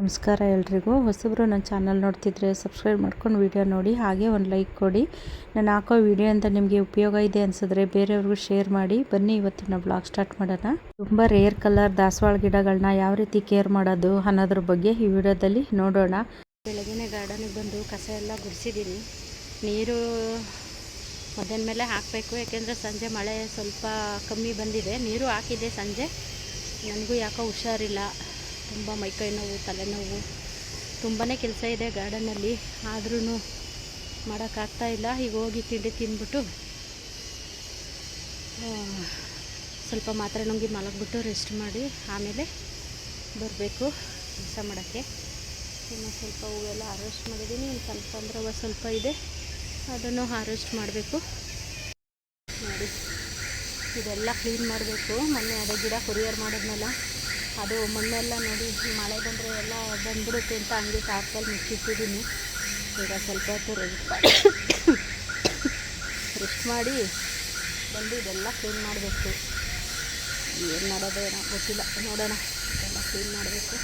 ನಮಸ್ಕಾರ ಎಲ್ರಿಗೂ. ಹೊಸಬ್ರು ನನ್ನ ಚಾನಲ್ ನೋಡ್ತಿದ್ರೆ ಸಬ್ಸ್ಕ್ರೈಬ್ ಮಾಡ್ಕೊಂಡು ವಿಡಿಯೋ ನೋಡಿ, ಹಾಗೆ ಒಂದು ಲೈಕ್ ಕೊಡಿ. ನಾನು ಹಾಕೋ ವಿಡಿಯೋ ಅಂತ ನಿಮಗೆ ಉಪಯೋಗ ಇದೆ ಅನಿಸಿದ್ರೆ ಬೇರೆಯವ್ರಿಗೂ ಶೇರ್ ಮಾಡಿ. ಬನ್ನಿ ಇವತ್ತಿನ ಬ್ಲಾಗ್ ಸ್ಟಾರ್ಟ್ ಮಾಡೋಣ. ತುಂಬ ರೇರ್ ಕಲರ್ ದಾಸವಾಳ ಗಿಡಗಳನ್ನ ಯಾವ ರೀತಿ ಕೇರ್ ಮಾಡೋದು ಅನ್ನೋದ್ರ ಬಗ್ಗೆ ಈ ವಿಡಿಯೋದಲ್ಲಿ ನೋಡೋಣ. ಬೆಳಗ್ಗೆ ಗಾರ್ಡನಿಗೆ ಬಂದು ಕಸ ಎಲ್ಲ ಗುಡಿಸಿದ್ದೀನಿ. ನೀರು ಮಧ್ಯಾಹ್ನ ಮೇಲೆ ಹಾಕಬೇಕು, ಯಾಕೆಂದರೆ ಸಂಜೆ ಮಳೆ ಸ್ವಲ್ಪ ಕಮ್ಮಿ ಬಂದಿದೆ. ನೀರು ಹಾಕಿದೆ ಸಂಜೆ. ನನಗೂ ಯಾಕೋ ಹುಷಾರಿಲ್ಲ, ತುಂಬ ಮೈಕೈ ನೋವು, ತಲೆನೋವು, ತುಂಬಾ ಕೆಲಸ ಇದೆ ಗಾರ್ಡನಲ್ಲಿ. ಆದ್ರೂ ಮಾಡೋಕ್ಕಾಗ್ತಾಯಿಲ್ಲ. ಈಗ ಹೋಗಿ ತಿಂಡಿ ತಿಂದ್ಬಿಟ್ಟು ಸ್ವಲ್ಪ ಮಾತ್ರೆ ನುಂಗಿ ಮಲಗಿಬಿಟ್ಟು ರೆಸ್ಟ್ ಮಾಡಿ ಆಮೇಲೆ ಬರಬೇಕು ಕೆಲಸ ಮಾಡೋಕ್ಕೆ. ಇನ್ನು ಸ್ವಲ್ಪ ಹೂವೆಲ್ಲ ಹಾರ್ವೆಸ್ಟ್ ಮಾಡಿದ್ದೀನಿ. ಇನ್ನು ಕನಕಾಂಬರ ಸ್ವಲ್ಪ ಇದೆ, ಅದನ್ನು ಹಾರ್ವೆಸ್ಟ್ ಮಾಡಬೇಕು. ನೋಡಿ, ಇದೆಲ್ಲ ಕ್ಲೀನ್ ಮಾಡಬೇಕು. ಮೊನ್ನೆ ಅದೇ ಗಿಡ ಕೊರಿಯರ್ ಮಾಡಿದ್ನಲ್ಲ, ಅದು ಮಣ್ಣೆಲ್ಲ ನೋಡಿ ಮಳೆ ಬಂದರೆ ಎಲ್ಲ ಬಂದ್ಬಿಡುತ್ತೆ ಅಂತ ಹಂಗೆ ಟಾಪ್ಸಲ್ಲಿ ಮುಚ್ಚಿಟ್ಟಿದ್ದೀನಿ. ಈಗ ಸ್ವಲ್ಪ ಹೊತ್ತು ರೆಸ್ಟ್ ಮಾಡಿ ಬಂದು ಇದೆಲ್ಲ ಕ್ಲೀನ್ ಮಾಡಬೇಕು. ಏನು ಮಾಡೋದು ಏನೋ ಗೊತ್ತಿಲ್ಲ, ನೋಡೋಣ. ಇದೆಲ್ಲ ಕ್ಲೀನ್ ಮಾಡಬೇಕು.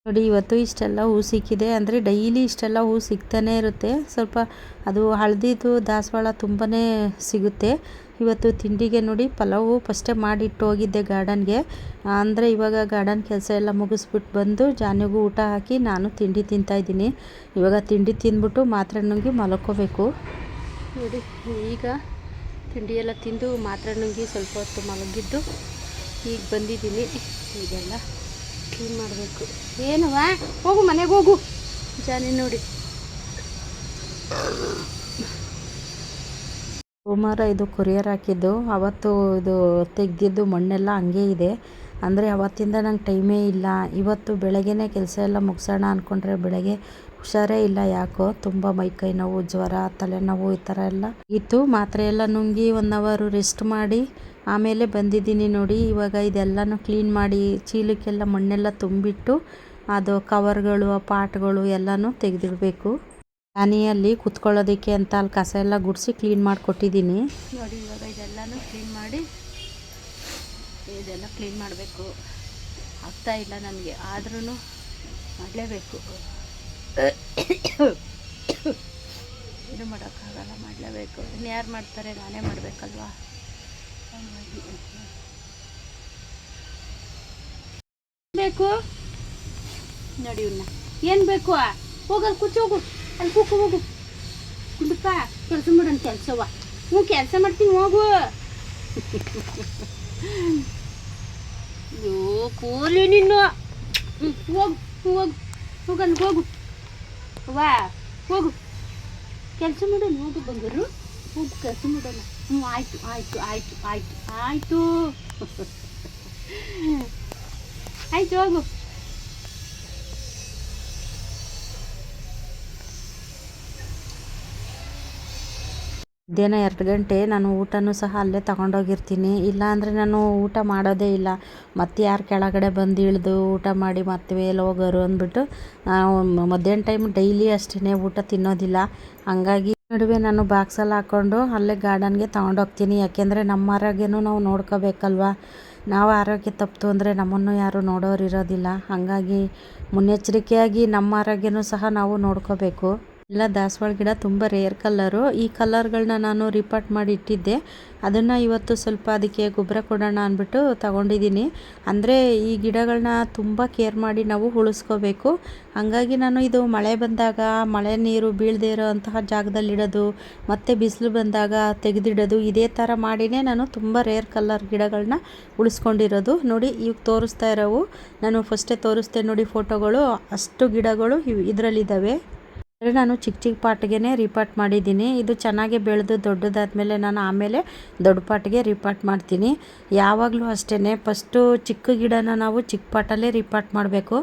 ನೋಡಿ, ಇವತ್ತು ಇಷ್ಟೆಲ್ಲ ಹೂ ಸಿಕ್ಕಿದೆ. ಅಂದರೆ ಡೈಲಿ ಇಷ್ಟೆಲ್ಲ ಹೂ ಸಿಗ್ತಾನೆ ಇರುತ್ತೆ. ಸ್ವಲ್ಪ ಅದು ಹಳದಿದು ದಾಸವಾಳ ತುಂಬಾ ಸಿಗುತ್ತೆ. ಇವತ್ತು ತಿಂಡಿಗೆ ನೋಡಿ ಪಲಾವು ಫಸ್ಟೇ ಮಾಡಿಟ್ಟು ಹೋಗಿದ್ದೆ ಗಾರ್ಡನ್ಗೆ. ಅಂದರೆ ಇವಾಗ ಗಾರ್ಡನ್ ಕೆಲಸ ಎಲ್ಲ ಮುಗಿಸ್ಬಿಟ್ಟು ಬಂದು ಜಾನಿಗೂ ಊಟ ಹಾಕಿ ನಾನು ತಿಂಡಿ ತಿಂತಾಯಿದ್ದೀನಿ. ಇವಾಗ ತಿಂಡಿ ತಿಂದ್ಬಿಟ್ಟು ಮಾತ್ರೆ ನುಂಗಿ ಮಲ್ಕೋಬೇಕು. ನೋಡಿ, ಈಗ ತಿಂಡಿ ಎಲ್ಲ ತಿಂದು ಮಾತ್ರೆ ನುಂಗಿ ಸ್ವಲ್ಪ ಹೊತ್ತು ಮಲಗಿದ್ದು ಈಗ ಬಂದಿದ್ದೀನಿ. ಇದೆಲ್ಲ ಕ್ಲೀನ್ ಮಾಡಬೇಕು. ಏನವ, ಹೋಗು ಮನೆಗೆ ಹೋಗು. ಜಾನಿ ನೋಡಿ, ಸೋಮವಾರ ಇದು ಕೊರಿಯರ್ ಹಾಕಿದ್ದು. ಅವತ್ತು ಇದು ತೆಗೆದಿದ್ದು ಮಣ್ಣೆಲ್ಲ ಹಂಗೆ ಇದೆ. ಅಂದರೆ ಅವತ್ತಿಂದ ನಂಗೆ ಟೈಮೇ ಇಲ್ಲ. ಇವತ್ತು ಬೆಳಗ್ಗೆನೇ ಕೆಲಸ ಎಲ್ಲ ಮುಗಿಸೋಣ ಅಂದ್ಕೊಂಡ್ರೆ ಬೆಳಗ್ಗೆ ಹುಷಾರೇ ಇಲ್ಲ. ಯಾಕೋ ತುಂಬ ಮೈಕೈ ನೋವು, ಜ್ವರ, ತಲೆನೋವು ಈ ಥರ ಎಲ್ಲ ಇತ್ತು. ಮಾತ್ರೆ ಎಲ್ಲ ನುಂಗಿ 1 ಅವರ್ ರೆಸ್ಟ್ ಮಾಡಿ ಆಮೇಲೆ ಬಂದಿದ್ದೀನಿ. ನೋಡಿ, ಇವಾಗ ಇದೆಲ್ಲನೂ ಕ್ಲೀನ್ ಮಾಡಿ ಚೀಲಕ್ಕೆಲ್ಲ ಮಣ್ಣೆಲ್ಲ ತುಂಬಿಟ್ಟು ಅದು ಕವರ್ಗಳು, ಪಾಟ್ಗಳು ಎಲ್ಲನೂ ತೆಗೆದಿಡಬೇಕು. ಜಾನಿಯಲ್ಲಿ ಕುತ್ಕೊಳ್ಳೋದಕ್ಕೆ ಅಂತ ಅಲ್ಲಿ ಕಸ ಎಲ್ಲ ಗುಡಿಸಿ ಕ್ಲೀನ್ ಮಾಡಿಕೊಟ್ಟಿದ್ದೀನಿ. ನೋಡಿ, ಇವಾಗ ಇದೆಲ್ಲನೂ ಕ್ಲೀನ್ ಮಾಡಿ ಇದೆಲ್ಲ ಕ್ಲೀನ್ ಮಾಡಬೇಕು. ಆಗ್ತಾಯಿಲ್ಲ ನನಗೆ, ಆದ್ರೂ ಮಾಡಲೇಬೇಕು. ಇದು ಮಾಡೋಕ್ಕಾಗಲ್ಲ, ಮಾಡಲೇಬೇಕು. ಇನ್ನು ಯಾರು ಮಾಡ್ತಾರೆ, ನಾನೇ ಮಾಡಬೇಕಲ್ವಾ. ಬೇಕು ನೋಡಿ, ಇವನ್ನ ಏನು ಬೇಕು, ಹೋಗಲ್ಲಿ ಕೂಚೋಗು, ಅಲ್ಲಿ ಕೂಕು, ಹೋಗು ಕುಂದಪ್ಪ. ಕೆಲಸ ಮಾಡೋಣ, ಕೆಲಸವ. ಹ್ಞೂ, ಕೆಲಸ ಮಾಡ್ತೀನಿ, ಹೋಗು. ಅಯ್ಯೋ ಕೋಲಿ ನಿನ್ನು. ಹೋಗು ಹೋಗು ಹೋಗಲ್ಲಿ ಹೋಗು. ವಾ ಹೋಗು, ಕೆಲಸ ಮಾಡೋಣ. ಹೋಗು ಬಂಗಾರು, ಹೋಗು ಕೆಲಸ ಮಾಡೋಣ. ಹ್ಞೂ, ಆಯಿತು ಆಯಿತು ಆಯಿತು ಆಯಿತು ಆಯಿತು ಆಯಿತು, ಹೋಗು. ಮಧ್ಯಾಹ್ನ 2 ಗಂಟೆ. ನಾನು ಊಟನೂ ಸಹ ಅಲ್ಲೇ ತಗೊಂಡೋಗಿರ್ತೀನಿ. ಇಲ್ಲಾಂದರೆ ನಾನು ಊಟ ಮಾಡೋದೇ ಇಲ್ಲ. ಮತ್ತೆ ಯಾರು ಕೆಳಗಡೆ ಬಂದು ಇಳಿದು ಊಟ ಮಾಡಿ ಮತ್ತೆ ಮೇಲೆ ಹೋಗೋರು ಅಂದ್ಬಿಟ್ಟು ನಾವು ಮಧ್ಯಾಹ್ನ ಟೈಮ್ ಡೈಲಿ ಅಷ್ಟೇ ಊಟ ತಿನ್ನೋದಿಲ್ಲ. ಹಂಗಾಗಿ ನಡುವೆ ನಾನು ಬಾಕ್ಸಲ್ಲಿ ಹಾಕ್ಕೊಂಡು ಅಲ್ಲೇ ಗಾರ್ಡನ್ಗೆ ತಗೊಂಡೋಗ್ತೀನಿ. ಯಾಕೆಂದರೆ ನಮ್ಮ ಆರೋಗ್ಯನೂ ನಾವು ನೋಡ್ಕೋಬೇಕಲ್ವ. ನಾವು ಆರೋಗ್ಯ ತಪ್ಪಿತು ಅಂದರೆ ನಮ್ಮನ್ನು ಯಾರು ನೋಡೋರು ಇರೋದಿಲ್ಲ. ಹಾಗಾಗಿ ಮುನ್ನೆಚ್ಚರಿಕೆಯಾಗಿ ನಮ್ಮ ಆರೋಗ್ಯನೂ ಸಹ ನಾವು ನೋಡ್ಕೋಬೇಕು. ಎಲ್ಲ ದಾಸವಾಳ ಗಿಡ ತುಂಬ ರೇರ್ ಕಲ್ಲರು. ಈ ಕಲರ್ಗಳನ್ನ ನಾನು ರಿಪಾರ್ಟ್ ಮಾಡಿ ಇಟ್ಟಿದ್ದೆ. ಅದನ್ನು ಇವತ್ತು ಸ್ವಲ್ಪ ಅದಕ್ಕೆ ಗೊಬ್ಬರ ಕೊಡೋಣ ಅಂದ್ಬಿಟ್ಟು ತಗೊಂಡಿದ್ದೀನಿ. ಅಂದರೆ ಈ ಗಿಡಗಳನ್ನ ತುಂಬ ಕೇರ್ ಮಾಡಿ ನಾವು ಉಳಿಸ್ಕೋಬೇಕು. ಹಾಗಾಗಿ ನಾನು ಇದು ಮಳೆ ಬಂದಾಗ ಮಳೆ ನೀರು ಬೀಳದೇ ಇರೋ ಅಂತಹ ಜಾಗದಲ್ಲಿಡೋದು, ಮತ್ತು ಬಿಸಿಲು ಬಂದಾಗ ತೆಗೆದಿಡೋದು, ಇದೇ ಥರ ಮಾಡಿನೇ ನಾನು ತುಂಬ ರೇರ್ ಕಲರ್ ಗಿಡಗಳನ್ನ ಉಳಿಸ್ಕೊಂಡಿರೋದು. ನೋಡಿ, ಈಗ ತೋರಿಸ್ತಾ ಇರೋವು ನಾನು ಫಸ್ಟೇ ತೋರಿಸ್ದೆ ನೋಡಿ ಫೋಟೋಗಳು. ಅಷ್ಟು ಗಿಡಗಳು ಇದರಲ್ಲಿದ್ದಾವೆ. ಅಂದರೆ ನಾನು ಚಿಕ್ಕ ಚಿಕ್ಕ ಪಾಟ್ಗೆ ರಿಪಾರ್ಟ್ ಮಾಡಿದ್ದೀನಿ. ಇದು ಚೆನ್ನಾಗಿ ಬೆಳೆದು ದೊಡ್ಡದಾದ್ಮೇಲೆ ನಾನು ಆಮೇಲೆ ದೊಡ್ಡ ಪಾಟ್ಗೆ ರಿಪಾರ್ಟ್ ಮಾಡ್ತೀನಿ. ಯಾವಾಗಲೂ ಅಷ್ಟೇ, ಫಸ್ಟು ಚಿಕ್ಕ ಗಿಡನ ನಾವು ಚಿಕ್ಕ ಪಾಟಲ್ಲೇ ರಿಪಾರ್ಟ್ ಮಾಡಬೇಕು.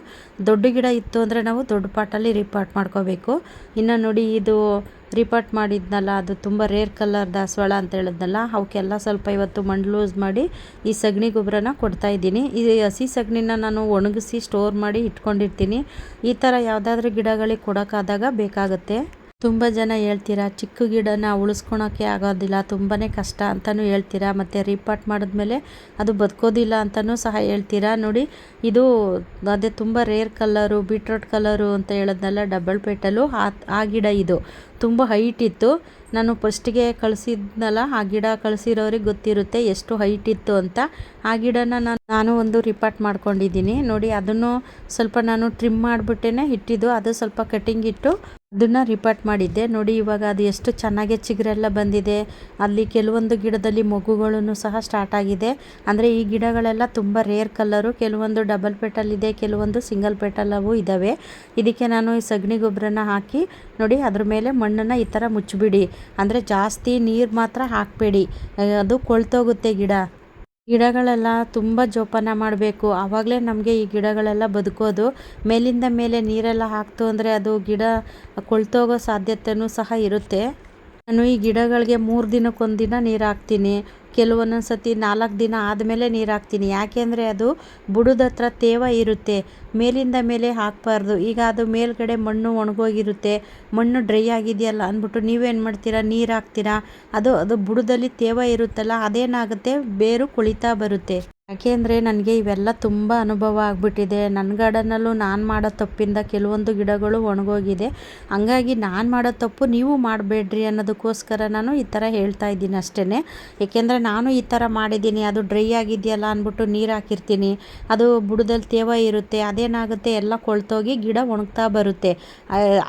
ದೊಡ್ಡ ಗಿಡ ಇತ್ತು ಅಂದರೆ ನಾವು ದೊಡ್ಡ ಪಾಟಲ್ಲಿ ರಿಪಾರ್ಟ್ ಮಾಡ್ಕೋಬೇಕು. ಇನ್ನು ನೋಡಿ, ಇದು ರಿಪಾರ್ಟ್ ಮಾಡಿದ್ನಲ್ಲ, ಅದು ತುಂಬ ರೇರ್ ಕಲರ್ ದಾಸವಾಳ ಅಂತ ಹೇಳಿದ್ನಲ್ಲ, ಅವಕ್ಕೆಲ್ಲ ಸ್ವಲ್ಪ ಇವತ್ತು ಮಣ್ಣು ಲೂಸ್ ಮಾಡಿ ಈ ಸಗಣಿ ಗೊಬ್ಬರನ ಕೊಡ್ತಾಯಿದ್ದೀನಿ. ಈ ಹಸಿ ಸಗಣಿನ ನಾನು ಒಣಗಿಸಿ ಸ್ಟೋರ್ ಮಾಡಿ ಇಟ್ಕೊಂಡಿರ್ತೀನಿ. ಈ ಥರ ಯಾವುದಾದ್ರೂ ಗಿಡಗಳಿಗೆ ಕೊಡೋಕ್ಕಾದಾಗ ಬೇಕಾಗುತ್ತೆ. ತುಂಬ ಜನ ಹೇಳ್ತೀರಾ ಚಿಕ್ಕ ಗಿಡನ ಉಳಿಸ್ಕೊಳಕ್ಕೆ ಆಗೋದಿಲ್ಲ, ತುಂಬಾ ಕಷ್ಟ ಅಂತಲೂ ಹೇಳ್ತೀರಾ, ಮತ್ತು ರೀಪಾಟ್ ಮಾಡಿದ್ಮೇಲೆ ಅದು ಬದುಕೋದಿಲ್ಲ ಅಂತಲೂ ಸಹ ಹೇಳ್ತೀರಾ. ನೋಡಿ ಇದು ಅದೇ ತುಂಬ ರೇರ್ ಕಲರು, ಬೀಟ್ರೋಟ್ ಕಲರು ಅಂತ ಹೇಳಿದ್ನಲ್ಲ, ಡಬಲ್ ಪೆಟಲು ಆ ಗಿಡ ಇದು ತುಂಬ ಹೈಟ್ ಇತ್ತು. ನಾನು ಫಸ್ಟಿಗೆ ಕಳಿಸಿದ್ನಲ್ಲ, ಆ ಗಿಡ ಕಳಿಸಿರೋರಿಗೆ ಗೊತ್ತಿರುತ್ತೆ ಎಷ್ಟು ಹೈಟ್ ಇತ್ತು ಅಂತ. ಆ ಗಿಡನ ನಾನು ಒಂದು ರಿಪಾರ್ಟ್ ಮಾಡ್ಕೊಂಡಿದ್ದೀನಿ ನೋಡಿ. ಅದನ್ನು ಸ್ವಲ್ಪ ನಾನು ಟ್ರಿಮ್ ಮಾಡಿಬಿಟ್ಟೇ ಇಟ್ಟಿದ್ದು, ಅದು ಸ್ವಲ್ಪ ಕಟಿಂಗ್ ಇಟ್ಟು ಅದನ್ನು ರಿಪಾರ್ಟ್ ಮಾಡಿದ್ದೆ ನೋಡಿ. ಇವಾಗ ಅದು ಎಷ್ಟು ಚೆನ್ನಾಗಿ ಚಿಗುರೆಲ್ಲ ಬಂದಿದೆ. ಅಲ್ಲಿ ಕೆಲವೊಂದು ಗಿಡದಲ್ಲಿ ಮೊಗ್ಗುಗಳನ್ನು ಸಹ ಸ್ಟಾರ್ಟ್ ಆಗಿದೆ. ಅಂದರೆ ಈ ಗಿಡಗಳೆಲ್ಲ ತುಂಬ ರೇರ್ ಕಲರು, ಕೆಲವೊಂದು ಡಬಲ್ ಪೆಟಲ್ ಇದೆ, ಕೆಲವೊಂದು ಸಿಂಗಲ್ ಪೆಟಲವು ಇದ್ದಾವೆ. ಇದಕ್ಕೆ ನಾನು ಈ ಸಗಣಿ ಗೊಬ್ಬರನ ಹಾಕಿ ನೋಡಿ, ಅದ್ರ ಮೇಲೆ ಮಣ್ಣನ್ನು ಈ ಥರ ಮುಚ್ಚಿಬಿಡಿ. ಅಂದರೆ ಜಾಸ್ತಿ ನೀರು ಮಾತ್ರ ಹಾಕಬೇಡಿ, ಅದು ಕೊಳ್ತೋಗುತ್ತೆ ಗಿಡಗಳೆಲ್ಲ ತುಂಬ ಜೋಪಾನ ಮಾಡಬೇಕು. ಆವಾಗಲೇ ನಮಗೆ ಈ ಗಿಡಗಳೆಲ್ಲ ಬದುಕೋದು. ಮೇಲಿಂದ ಮೇಲೆ ನೀರೆಲ್ಲ ಹಾಕ್ತು ಅಂದರೆ ಅದು ಗಿಡ ಕೊಳ್ತೋಗೋ ಸಾಧ್ಯತೆಯೂ ಸಹ ಇರುತ್ತೆ. ನಾನು ಈ ಗಿಡಗಳಿಗೆ 3 ದಿನಕ್ಕೊಂದು ದಿನ ನೀರು ಹಾಕ್ತೀನಿ, ಕೆಲವೊಂದೊಂದು ಸತಿ 4 ದಿನ ಆದಮೇಲೆ ನೀರು ಹಾಕ್ತೀನಿ. ಯಾಕೆಂದರೆ ಅದು ಬುಡದ ಹತ್ರ ತೇವ ಇರುತ್ತೆ, ಮೇಲಿಂದ ಮೇಲೆ ಹಾಕಬಾರ್ದು. ಈಗ ಅದು ಮೇಲ್ಗಡೆ ಮಣ್ಣು ಒಣಗೋಗಿರುತ್ತೆ, ಮಣ್ಣು ಡ್ರೈ ಆಗಿದೆಯಲ್ಲ ಅಂದ್ಬಿಟ್ಟು ನೀವೇನು ಮಾಡ್ತೀರಾ, ನೀರು ಹಾಕ್ತೀರಾ, ಅದು ಬುಡದಲ್ಲಿ ತೇವ ಇರುತ್ತಲ್ಲ, ಅದೇನಾಗುತ್ತೆ, ಬೇರು ಕೊಳಿತಾ ಬರುತ್ತೆ. ಯಾಕೆಂದರೆ ನನಗೆ ಇವೆಲ್ಲ ತುಂಬ ಅನುಭವ ಆಗಿಬಿಟ್ಟಿದೆ. ನನ್ನ ಗಾರ್ಡನಲ್ಲೂ ನಾನು ಮಾಡೋ ತಪ್ಪಿಂದ ಕೆಲವೊಂದು ಗಿಡಗಳು ಒಣಗೋಗಿದೆ. ಹಂಗಾಗಿ ನಾನು ಮಾಡೋ ತಪ್ಪು ನೀವು ಮಾಡಬೇಡ್ರಿ ಅನ್ನೋದಕ್ಕೋಸ್ಕರ ನಾನು ಈ ಥರ ಹೇಳ್ತಾ ಇದ್ದೀನಿ ಅಷ್ಟೇ. ಏಕೆಂದರೆ ನಾನು ಈ ಥರ ಮಾಡಿದ್ದೀನಿ, ಅದು ಡ್ರೈ ಆಗಿದೆಯಲ್ಲ ಅಂದ್ಬಿಟ್ಟು ನೀರು ಹಾಕಿರ್ತೀನಿ, ಅದು ಬುಡದಲ್ಲಿ ತೇವ ಇರುತ್ತೆ, ಅದೇನಾಗುತ್ತೆ, ಎಲ್ಲ ಕೊಳ್ತೋಗಿ ಗಿಡ ಒಣಗ್ತಾ ಬರುತ್ತೆ.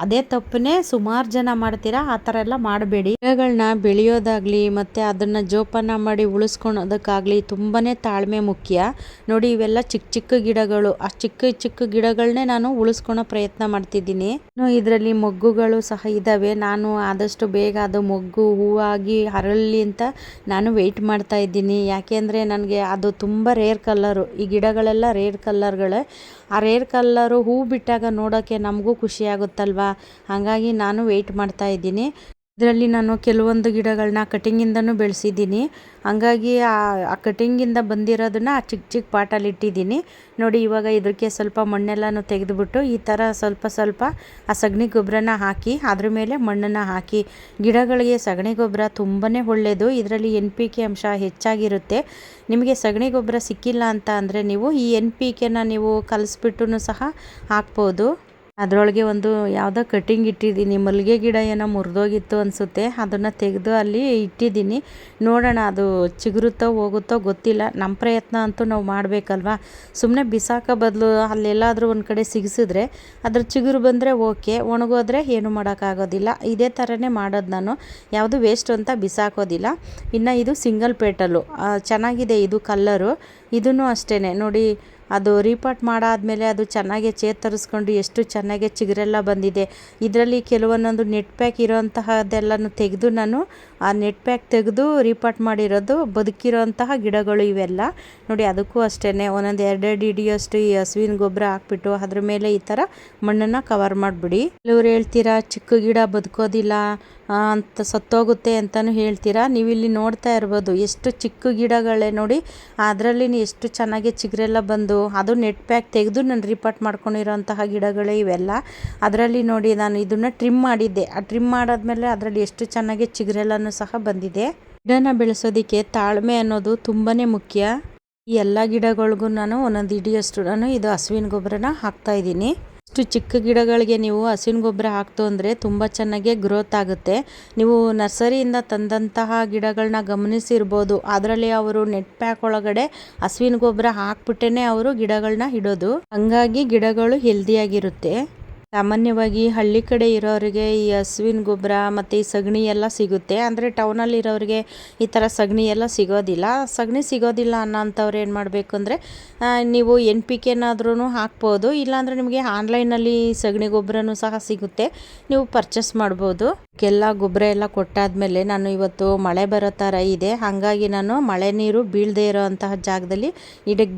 ಅದೇ ತಪ್ಪನ್ನೇ ಸುಮಾರು ಜನ ಮಾಡ್ತೀರಾ. ಆ ಥರ ಎಲ್ಲ ಮಾಡಬೇಡಿ. ಗಿಡಗಳನ್ನ ಬೆಳೆಯೋದಾಗಲಿ ಮತ್ತು ಅದನ್ನು ಜೋಪಾನ ಮಾಡಿ ಉಳಿಸ್ಕೊಳೋದಕ್ಕಾಗಲಿ ತುಂಬಾ ತಾಳ್ಮೆ ಮುಖ್ಯ. ನೋಡಿ ಇವೆಲ್ಲ ಚಿಕ್ಕ ಚಿಕ್ಕ ಗಿಡಗಳು, ಆ ಚಿಕ್ಕ ಚಿಕ್ಕ ಗಿಡಗಳನ್ನೇ ನಾನು ಉಳಿಸ್ಕೊಳೋ ಪ್ರಯತ್ನ ಮಾಡ್ತಿದ್ದೀನಿ. ಇದರಲ್ಲಿ ಮೊಗ್ಗುಗಳು ಸಹ ಇದ್ದಾವೆ. ನಾನು ಆದಷ್ಟು ಬೇಗ ಅದು ಮೊಗ್ಗು ಹೂವಾಗಿ ಅರಳಲಿ ಅಂತ ನಾನು ವೆಯ್ಟ್ ಮಾಡ್ತಾ ಇದ್ದೀನಿ. ಯಾಕೆಂದರೆ ನನಗೆ ಅದು ತುಂಬ ರೇರ್ ಕಲ್ಲರು, ಈ ಗಿಡಗಳೆಲ್ಲ ರೇರ್ ಕಲ್ಲರ್ಗಳೇ. ಆ ರೇರ್ ಕಲ್ಲರು ಹೂ ಬಿಟ್ಟಾಗ ನೋಡೋಕ್ಕೆ ನಮಗೂ ಖುಷಿ ಆಗುತ್ತಲ್ವ, ಹಾಗಾಗಿ ನಾನು ವೆಯ್ಟ್ ಮಾಡ್ತಾ ಇದ್ದೀನಿ. ಇದರಲ್ಲಿ ನಾನು ಕೆಲವೊಂದು ಗಿಡಗಳನ್ನ ಕಟಿಂಗಿಂದನೂ ಬೆಳೆಸಿದ್ದೀನಿ. ಹಂಗಾಗಿ ಆ ಕಟಿಂಗಿಂದ ಬಂದಿರೋದನ್ನು ಆ ಚಿಕ್ಕ ಚಿಕ್ಕ ಪಾಟಲ್ಲಿ ಇಟ್ಟಿದ್ದೀನಿ ನೋಡಿ. ಇವಾಗ ಇದಕ್ಕೆ ಸ್ವಲ್ಪ ಮಣ್ಣೆಲ್ಲನೂ ತೆಗೆದುಬಿಟ್ಟು ಈ ಥರ ಸ್ವಲ್ಪ ಸ್ವಲ್ಪ ಆ ಸಗಣಿ ಗೊಬ್ಬರನ ಹಾಕಿ, ಅದ್ರ ಮೇಲೆ ಮಣ್ಣನ್ನು ಹಾಕಿ. ಗಿಡಗಳಿಗೆ ಸಗಣಿ ಗೊಬ್ಬರ ತುಂಬಾ ಒಳ್ಳೆಯದು. ಇದರಲ್ಲಿ NPK ಅಂಶ ಹೆಚ್ಚಾಗಿರುತ್ತೆ. ನಿಮಗೆ ಸಗಣಿ ಗೊಬ್ಬರ ಸಿಕ್ಕಿಲ್ಲ ಅಂತ ಅಂದರೆ ನೀವು ಈ NPKನ ನೀವು ಕಲಿಸ್ಬಿಟ್ಟು ಸಹ ಹಾಕ್ಬೋದು. ಅದರೊಳಗೆ ಒಂದು ಯಾವುದೋ ಕಟಿಂಗ್ ಇಟ್ಟಿದ್ದೀನಿ, ಮಲ್ಲಿಗೆ ಗಿಡ ಏನೋ ಮುರಿದೋಗಿತ್ತು ಅನಿಸುತ್ತೆ, ಅದನ್ನು ತೆಗೆದು ಅಲ್ಲಿ ಇಟ್ಟಿದ್ದೀನಿ. ನೋಡೋಣ ಅದು ಚಿಗುರುತ್ತೋ ಹೋಗುತ್ತೋ ಗೊತ್ತಿಲ್ಲ. ನಮ್ಮ ಪ್ರಯತ್ನ ಅಂತೂ ನಾವು ಮಾಡಬೇಕಲ್ವ. ಸುಮ್ಮನೆ ಬಿಸಾಕೋ ಬದಲು ಅಲ್ಲೆಲ್ಲಾದರೂ ಒಂದು ಕಡೆ ಸಿಗಿಸಿದ್ರೆ ಅದ್ರ ಚಿಗುರು ಬಂದರೆ ಓಕೆ, ಒಣಗೋದ್ರೆ ಏನು ಮಾಡೋಕ್ಕಾಗೋದಿಲ್ಲ. ಇದೇ ಥರನೇ ಮಾಡೋದು ನಾನು, ಯಾವುದು ವೇಸ್ಟ್ ಅಂತ ಬಿಸಾಕೋದಿಲ್ಲ. ಇನ್ನು ಇದು ಸಿಂಗಲ್ ಪೇಟಲು ಚೆನ್ನಾಗಿದೆ, ಇದು ಕಲ್ಲರು. ಇದೂ ಅಷ್ಟೇ ನೋಡಿ, ಅದು ರೀಪಾಟ್ ಮಾಡಾದಮೇಲೆ ಅದು ಚೆನ್ನಾಗಿ ಚೇತರಿಸ್ಕೊಂಡು ಎಷ್ಟು ಚೆನ್ನಾಗಿ ಚಿಗುರೆಲ್ಲ ಬಂದಿದೆ. ಇದರಲ್ಲಿ ಕೆಲವೊಂದೊಂದು ನೆಟ್ ಪ್ಯಾಕ್ ಇರೋಂತಹದ್ದೆಲ್ಲನೂ ತೆಗೆದು ನಾನು ಆ ನೆಟ್ ಪ್ಯಾಕ್ ತೆಗೆದು ರೀಪಾಟ್ ಮಾಡಿರೋದು ಬದುಕಿರೋಂತಹ ಗಿಡಗಳು ಇವೆಲ್ಲ ನೋಡಿ. ಅದಕ್ಕೂ ಅಷ್ಟೇ ಒಂದೊಂದು 2 ಹಿಡಿಯೋಷ್ಟು ಈ ಹಸುವಿನ ಗೊಬ್ಬರ ಹಾಕ್ಬಿಟ್ಟು ಅದ್ರ ಮೇಲೆ ಈ ಥರ ಮಣ್ಣನ್ನು ಕವರ್ ಮಾಡಿಬಿಡಿ. ಕೆಲವ್ರು ಹೇಳ್ತೀರಾ ಚಿಕ್ಕ ಗಿಡ ಬದುಕೋದಿಲ್ಲ ಅಂತ, ಸತ್ತೋಗುತ್ತೆ ಅಂತಲೂ ಹೇಳ್ತೀರಾ. ನೀವಿಲ್ಲಿ ನೋಡ್ತಾ ಇರ್ಬೋದು ಎಷ್ಟು ಚಿಕ್ಕ ಗಿಡಗಳೇ ನೋಡಿ, ಅದರಲ್ಲಿ ಎಷ್ಟು ಚೆನ್ನಾಗಿ ಚಿಗುರೆಲ್ಲ ಬಂದು, ಅದು ನೆಟ್ ಪ್ಯಾಕ್ ತೆಗೆದು ನಾನು ರೀಪಾಟ್ ಮಾಡ್ಕೊಂಡಿರೋಂತಹ ಗಿಡಗಳೇ ಇವೆಲ್ಲ. ಅದರಲ್ಲಿ ನೋಡಿ ನಾನು ಇದನ್ನು ಟ್ರಿಮ್ ಮಾಡಿದ್ದೆ, ಆ ಟ್ರಿಮ್ ಮಾಡಾದ್ಮೇಲೆ ಅದರಲ್ಲಿ ಎಷ್ಟು ಚೆನ್ನಾಗಿ ಚಿಗುರೆಲ್ಲನೂ ಸಹ ಬಂದಿದೆ. ಗಿಡನ ಬೆಳೆಸೋದಕ್ಕೆ ತಾಳ್ಮೆ ಅನ್ನೋದು ತುಂಬಾ ಮುಖ್ಯ. ಈ ಎಲ್ಲ ಗಿಡಗಳಿಗೂ ನಾನು ಒಂದೊಂದು ಹಿಡಿಯಷ್ಟು ನಾನು ಇದು ಹಸುವಿನ ಗೊಬ್ಬರನ ಹಾಕ್ತಾಯಿದ್ದೀನಿ. ಇಷ್ಟು ಚಿಕ್ಕ ಗಿಡಗಳಿಗೆ ನೀವು ಹಸುವಿನ ಗೊಬ್ಬರ ಹಾಕ್ತು ಅಂದರೆ ತುಂಬ ಚೆನ್ನಾಗಿ ಗ್ರೋತ್ ಆಗುತ್ತೆ. ನೀವು ನರ್ಸರಿಯಿಂದ ತಂದಂತಹ ಗಿಡಗಳನ್ನ ಗಮನಿಸಿರ್ಬೋದು, ಅದರಲ್ಲಿ ಅವರು ನೆಟ್ ಪ್ಯಾಕ್ ಒಳಗಡೆ ಹಸುವಿನ ಗೊಬ್ಬರ ಹಾಕ್ಬಿಟ್ಟೇ ಅವರು ಗಿಡಗಳನ್ನ ಇಡೋದು. ಹಂಗಾಗಿ ಗಿಡಗಳು ಹೆಲ್ದಿಯಾಗಿರುತ್ತೆ. ಸಾಮಾನ್ಯವಾಗಿ ಹಳ್ಳಿ ಕಡೆ ಇರೋರಿಗೆ ಈ ಹಸುವಿನ ಗೊಬ್ಬರ ಮತ್ತು ಈ ಸಗಣಿ ಎಲ್ಲ ಸಿಗುತ್ತೆ. ಅಂದರೆ ಟೌನಲ್ಲಿರೋರಿಗೆ ಈ ಥರ ಸಗಣಿ ಎಲ್ಲ ಸಿಗೋದಿಲ್ಲ. ಸಗಣಿ ಸಿಗೋದಿಲ್ಲ ಅನ್ನೋಂಥವ್ರು ಏನು ಮಾಡಬೇಕು ಅಂದರೆ ನೀವು NPKನಾದ್ರೂ ಹಾಕ್ಬೋದು, ಇಲ್ಲಾಂದರೆ ನಿಮಗೆ ಆನ್ಲೈನಲ್ಲಿ ಸಗಣಿ ಗೊಬ್ಬರನೂ ಸಹ ಸಿಗುತ್ತೆ, ನೀವು ಪರ್ಚೇಸ್ ಮಾಡ್ಬೋದು. ಎಲ್ಲ ಗೊಬ್ಬರ ಎಲ್ಲ ಕೊಟ್ಟಾದಮೇಲೆ ನಾನು ಇವತ್ತು ಮಳೆ ಬರೋ ಥರ ಇದೆ, ಹಾಗಾಗಿ ನಾನು ಮಳೆ ನೀರು ಬೀಳದೇ ಇರೋ ಅಂತಹ ಜಾಗದಲ್ಲಿ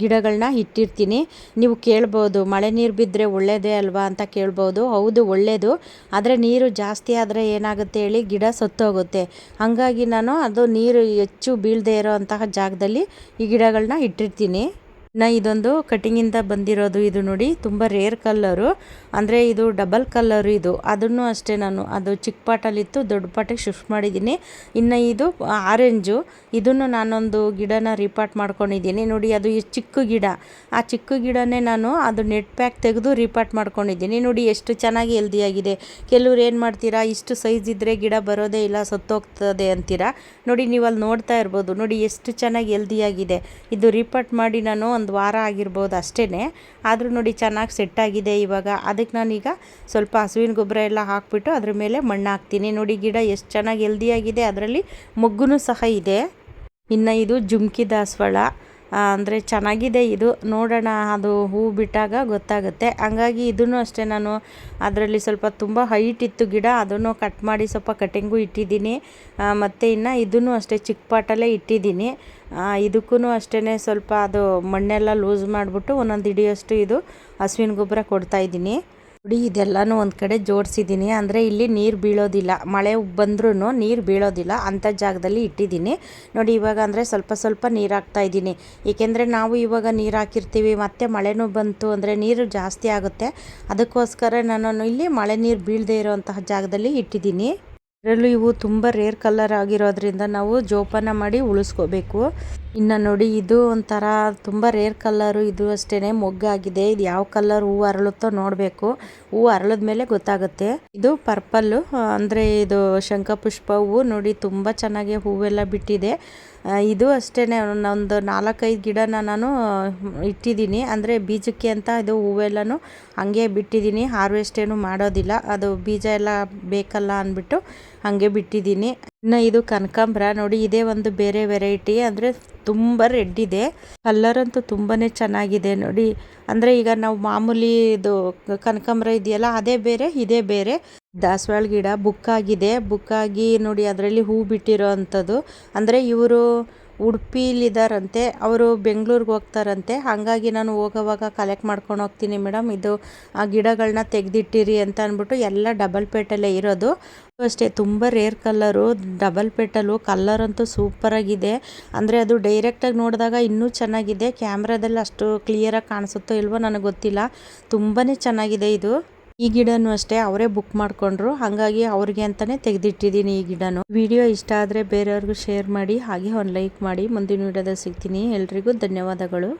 ಗಿಡಗಳನ್ನ ಇಟ್ಟಿರ್ತೀನಿ. ನೀವು ಕೇಳ್ಬೋದು ಮಳೆ ನೀರು ಬಿದ್ದರೆ ಒಳ್ಳೆಯದೇ ಅಲ್ವಾ ಅಂತ ಕೇಳ್ಬೋದು. ಹೌದು ಒಳ್ಳೆಯದು, ಆದರೆ ನೀರು ಜಾಸ್ತಿ ಆದರೆ ಏನಾಗುತ್ತೆ ಹೇಳಿ, ಗಿಡ ಸತ್ತೋಗುತ್ತೆ. ಹಾಗಾಗಿ ನಾನು ಅದು ನೀರು ಹೆಚ್ಚು ಬೀಳದೇ ಇರೋ ಅಂತಹ ಜಾಗದಲ್ಲಿ ಈ ಗಿಡಗಳನ್ನ ಇಟ್ಟಿರ್ತೀನಿ. ಇದೊಂದು ಕಟಿಂಗಿಂದ ಬಂದಿರೋದು. ಇದು ನೋಡಿ ತುಂಬ ರೇರ್ ಕಲ್ಲರು, ಅಂದರೆ ಇದು ಡಬಲ್ ಕಲ್ಲರು. ಇದು ಅದನ್ನು ಅಷ್ಟೇ ನಾನು ಅದು ಚಿಕ್ಕ ಪಾಟಲ್ಲಿತ್ತು, ದೊಡ್ಡ ಪಾಟಿಗೆ ಶಿಫ್ಟ್ ಮಾಡಿದ್ದೀನಿ. ಇನ್ನು ಇದು ಆರೆಂಜು, ಇದನ್ನು ನಾನೊಂದು ಗಿಡನ ರೀಪಾಟ್ ಮಾಡ್ಕೊಂಡಿದ್ದೀನಿ ನೋಡಿ. ಅದು ಚಿಕ್ಕ ಗಿಡ, ಆ ಚಿಕ್ಕ ಗಿಡನೇ ನಾನು ಅದು ನೆಟ್ ಪ್ಯಾಕ್ ತೆಗೆದು ರೀಪಾಟ್ ಮಾಡ್ಕೊಂಡಿದ್ದೀನಿ ನೋಡಿ. ಎಷ್ಟು ಚೆನ್ನಾಗಿ ಹೆಲ್ದಿಯಾಗಿದೆ. ಕೆಲವ್ರು ಏನು ಮಾಡ್ತೀರಾ, ಇಷ್ಟು ಸೈಜ್ ಇದ್ದರೆ ಗಿಡ ಬರೋದೇ ಇಲ್ಲ, ಸತ್ತೋಗ್ತದೆ ಅಂತೀರಾ ನೋಡಿ. ನೀವು ಅಲ್ಲಿ ನೋಡ್ತಾ ಇರ್ಬೋದು ನೋಡಿ, ಎಷ್ಟು ಚೆನ್ನಾಗಿ ಹೆಲ್ದಿಯಾಗಿದೆ. ಇದು ರೀಪಾಟ್ ಮಾಡಿ ನಾನು ಒಂದು ವಾರ ಆಗಿರ್ಬೋದು ಅಷ್ಟೇ, ಆದರೂ ನೋಡಿ ಚೆನ್ನಾಗಿ ಸೆಟ್ ಆಗಿದೆ ಇವಾಗ. ಅದಕ್ಕೆ ನಾನೀಗ ಸ್ವಲ್ಪ ಹಸುವಿನ ಗೊಬ್ಬರ ಎಲ್ಲ ಹಾಕ್ಬಿಟ್ಟು ಅದ್ರ ಮೇಲೆ ಮಣ್ಣು ಹಾಕ್ತೀನಿ ನೋಡಿ. ಗಿಡ ಎಷ್ಟು ಚೆನ್ನಾಗಿ ಹೆಲ್ದಿಯಾಗಿದೆ, ಅದರಲ್ಲಿ ಮೊಗ್ಗುನೂ ಸಹ ಇದೆ. ಇನ್ನು ಇದು ಜುಮ್ಕಿ ದಾಸವಾಳ, ಅಂದರೆ ಚೆನ್ನಾಗಿದೆ ಇದು. ನೋಡೋಣ, ಅದು ಹೂ ಬಿಟ್ಟಾಗ ಗೊತ್ತಾಗುತ್ತೆ. ಹಂಗಾಗಿ ಇದನ್ನು ಅಷ್ಟೇ ನಾನು ಅದರಲ್ಲಿ ಸ್ವಲ್ಪ ತುಂಬ ಹೈಟ್ ಇತ್ತು ಗಿಡ, ಅದನ್ನು ಕಟ್ ಮಾಡಿ ಸ್ವಲ್ಪ ಕಟಿಂಗು ಇಟ್ಟಿದ್ದೀನಿ. ಮತ್ತು ಇನ್ನು ಇದನ್ನು ಅಷ್ಟೇ ಚಿಕ್ಕ ಪಾಟಲ್ಲೇ ಇಟ್ಟಿದ್ದೀನಿ. ಇದಕ್ಕೂ ಅಷ್ಟೇ ಸ್ವಲ್ಪ ಅದು ಮಣ್ಣೆಲ್ಲ ಲೂಸ್ ಮಾಡಿಬಿಟ್ಟು ಒಂದೊಂದು ಹಿಡಿಯೋಷ್ಟು ಇದು ಹಸುವಿನ ಗೊಬ್ಬರ ಕೊಡ್ತಾಯಿದ್ದೀನಿ ನೋಡಿ. ಇದೆಲ್ಲನೂ ಒಂದು ಕಡೆ ಜೋಡಿಸಿದ್ದೀನಿ, ಅಂದರೆ ಇಲ್ಲಿ ನೀರು ಬೀಳೋದಿಲ್ಲ, ಮಳೆ ಬಂದ್ರೂ ನೀರು ಬೀಳೋದಿಲ್ಲ ಅಂಥ ಜಾಗದಲ್ಲಿ ಇಟ್ಟಿದ್ದೀನಿ ನೋಡಿ. ಇವಾಗ ಅಂದರೆ ಸ್ವಲ್ಪ ಸ್ವಲ್ಪ ನೀರು ಹಾಕ್ತಾಯಿದ್ದೀನಿ, ಏಕೆಂದರೆ ನಾವು ಇವಾಗ ನೀರು ಹಾಕಿರ್ತೀವಿ, ಮತ್ತು ಮಳೆನೂ ಬಂತು ಅಂದರೆ ನೀರು ಜಾಸ್ತಿ ಆಗುತ್ತೆ. ಅದಕ್ಕೋಸ್ಕರ ನಾನು ಇಲ್ಲಿ ಮಳೆ ನೀರು ಬೀಳದೇ ಇರೋವಂತಹ ಜಾಗದಲ್ಲಿ ಇಟ್ಟಿದ್ದೀನಿ. ಇದರಲ್ಲೂ ಇವು ತುಂಬ ರೇರ್ ಕಲರ್ ಆಗಿರೋದ್ರಿಂದ ನಾವು ಜೋಪಾನ ಮಾಡಿ ಉಳಿಸ್ಕೋಬೇಕು. ಇನ್ನು ನೋಡಿ, ಇದು ಒಂಥರ ತುಂಬ ರೇರ್ ಕಲ್ಲರು, ಇದು ಅಷ್ಟೇ ಮೊಗ್ಗಾಗಿದೆ. ಇದು ಯಾವ ಕಲರ್ ಹೂವು ಅರಳುತ್ತೋ ನೋಡಬೇಕು, ಹೂವು ಅರಳಿದ ಮೇಲೆ ಗೊತ್ತಾಗುತ್ತೆ. ಇದು ಪರ್ಪಲ್ಲು, ಅಂದರೆ ಇದು ಶಂಖಪುಷ್ಪ ಹೂವು ನೋಡಿ, ತುಂಬ ಚೆನ್ನಾಗಿ ಹೂವೆಲ್ಲ ಬಿಟ್ಟಿದೆ. ಇದು ಅಷ್ಟೇ ಒಂದು 4-5 ಗಿಡನ ನಾನು ಇಟ್ಟಿದ್ದೀನಿ, ಅಂದರೆ ಬೀಜಕ್ಕೆ ಅಂತ. ಇದು ಹೂವೆಲ್ಲನೂ ಹಾಗೆ ಬಿಟ್ಟಿದ್ದೀನಿ, ಹಾರ್ವೆಸ್ಟ್ ಏನು ಮಾಡೋದಿಲ್ಲ, ಅದು ಬೀಜ ಎಲ್ಲ ಬೇಕಲ್ಲ ಅಂದ್ಬಿಟ್ಟು ಹಾಗೆ ಬಿಟ್ಟಿದ್ದೀನಿ. ಇನ್ನು ಇದು ಕನಕಾಂಬರ ನೋಡಿ, ಇದೇ ಒಂದು ಬೇರೆ ವೆರೈಟಿ, ಅಂದರೆ ತುಂಬ ರೆಡ್ ಇದೆ. ಕಲ್ಲರ್ ಅಂತೂ ತುಂಬಾ ಚೆನ್ನಾಗಿದೆ ನೋಡಿ. ಅಂದರೆ ಈಗ ನಾವು ಮಾಮೂಲಿ ಇದು ಕನಕಾಂಬರ ಇದೆಯಲ್ಲ, ಅದೇ ಬೇರೆ ಇದೇ ಬೇರೆ. ದಾಸವಾಳ ಗಿಡ ಬುಕ್ಕಾಗಿ ನೋಡಿ, ಅದರಲ್ಲಿ ಹೂ ಬಿಟ್ಟಿರೋ ಅಂಥದ್ದು. ಅಂದರೆ ಇವರು ಉಡುಪಿಲಿದ್ದಾರಂತೆ, ಅವರು ಬೆಂಗಳೂರಿಗೆ ಹೋಗ್ತಾರಂತೆ. ಹಾಗಾಗಿ ನಾನು ಹೋಗೋವಾಗ ಕಲೆಕ್ಟ್ ಮಾಡ್ಕೊಂಡು ಹೋಗ್ತೀನಿ ಮೇಡಮ್, ಇದು ಆ ಗಿಡಗಳನ್ನ ತೆಗೆದಿಟ್ಟಿರಿ ಅಂತ ಅಂದ್ಬಿಟ್ಟು. ಎಲ್ಲ ಡಬಲ್ ಪೇಟಲ್ಲೇ ಇರೋದು ಅಷ್ಟೇ, ತುಂಬ ರೇರ್ ಕಲ್ಲರು, ಡಬಲ್ ಪೇಟಲು. ಕಲ್ಲರ್ ಅಂತೂ ಸೂಪರಾಗಿದೆ, ಅಂದರೆ ಅದು ಡೈರೆಕ್ಟಾಗಿ ನೋಡಿದಾಗ ಇನ್ನೂ ಚೆನ್ನಾಗಿದೆ. ಕ್ಯಾಮ್ರಾದಲ್ಲಿ ಅಷ್ಟು ಕ್ಲಿಯರಾಗಿ ಕಾಣಿಸುತ್ತೋ ಇಲ್ವೋ ನನಗೆ ಗೊತ್ತಿಲ್ಲ, ತುಂಬಾ ಚೆನ್ನಾಗಿದೆ ಇದು. ಈ ಗಿಡನೂ ಅಷ್ಟೇ ಅವರೇ ಬುಕ್ ಮಾಡಿಕೊಂಡ್ರು, ಹಾಗಾಗಿ ಅವ್ರಿಗೆ ಅಂತಲೇ ತೆಗೆದಿಟ್ಟಿದ್ದೀನಿ ಈ ಗಿಡನೂ. ವಿಡಿಯೋ ಇಷ್ಟ ಆದರೆ ಬೇರೆಯವ್ರಿಗೂ ಶೇರ್ ಮಾಡಿ, ಹಾಗೆ ಒಂದು ಲೈಕ್ ಮಾಡಿ. ಮುಂದಿನ ವಿಡಿಯೋದಲ್ಲಿ ಸಿಗ್ತೀನಿ. ಎಲ್ರಿಗೂ ಧನ್ಯವಾದಗಳು.